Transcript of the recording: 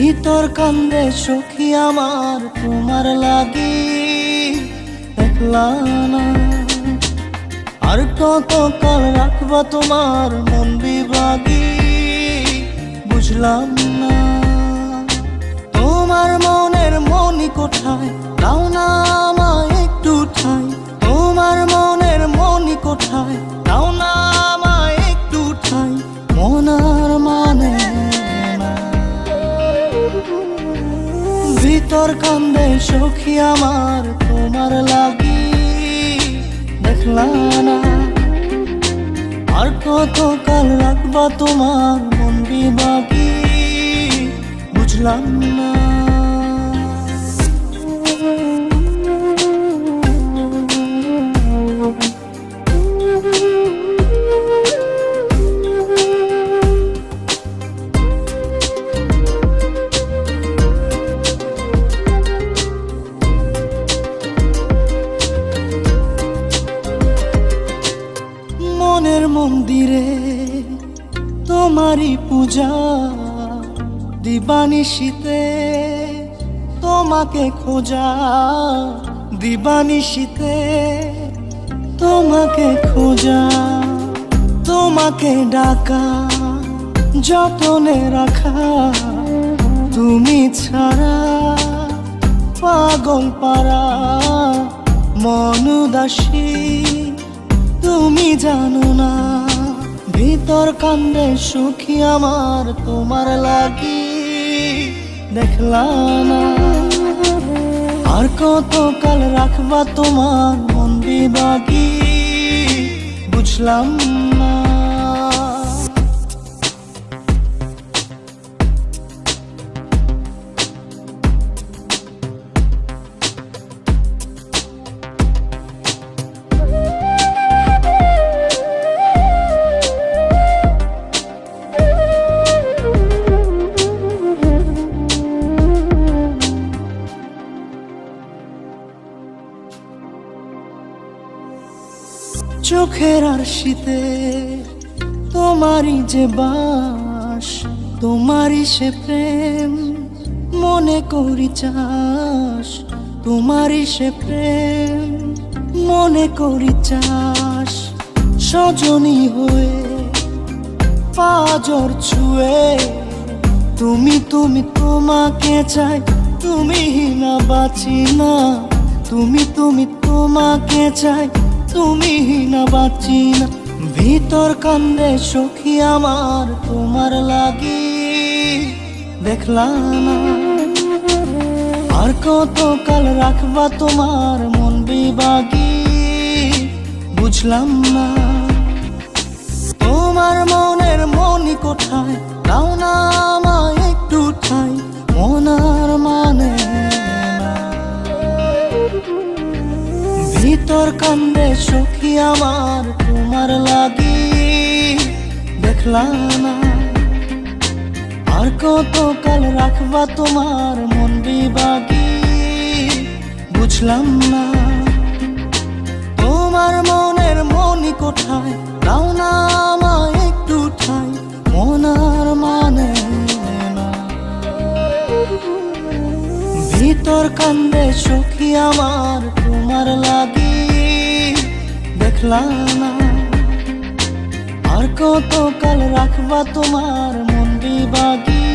ভিতর কান্দে সখী আমার তোমার লাগি, দেখলা না আর কত কাল রাখবা তোমার মন বিভাগী, বুঝলাম না তোমার মনের মনি কোঠায়, দাও না আমায় একটু ঠাই। তোমার মনের মনি কোঠায়, দাও না আমায় একটু ঠাই। মন আর মানে না, ভিতর কান্দে সখী আমার তোমার লাগি, দেখলা না আর কত কাল রাখবা তোমার মন বিভাগী, বুঝলাম না। মনের মন্দিরে তোমারই পূজা, দিবানিশীতে তোমাকে খোঁজা, দিবানিশীতে তোমাকে খোঁজা, তোমাকে ডাকা, যতনে রাখা, তুমি ছাড়া পাগল পারা মন উদাসী, তুমি জানো না ভিতর কান্দে সুখী আমার তোমার লাগি, দেখলা না আর কত কাল রাখবা তোমার মন বিভাগী, বুঝলাম না। চোখের আরশিতে তোমারই যে বাস, তোমারই সে প্রেম মনে করি চাস, তোমারই সে প্রেম মনে করি চাস। সজনী হয়ে পাজর ছুঁয়ে তুমি তুমি তোমাকে চাই, তুমি না বাঁচি না, তুমি তুমি তোমাকে চাই, তুমি না বাঁচি না। ভিতর কান্দে সখী আমার তোমার লাগি, দেখলা না আর কত কাল রাখবা তোমার মন বিভাগী, বুঝলাম না তোমার মনের মনি কোঠায়, দাও না আমায় একটু ঠাই। মন আর মানে না, ভিতর কান্দে সখী আমার তোমার লাগি, দেখলা না আর কত কাল রাখবা তোমার মন বিভাগী, বুঝলাম না তোমার মনের মনি কোঠায়, দাও না আমায় একটু ঠাই। মন আর মানে না, ভিতর কান্দে সখী আমার তোমার লাগি, দেখলা না আর কত কাল রাখবা তোমার মন বিভাগী,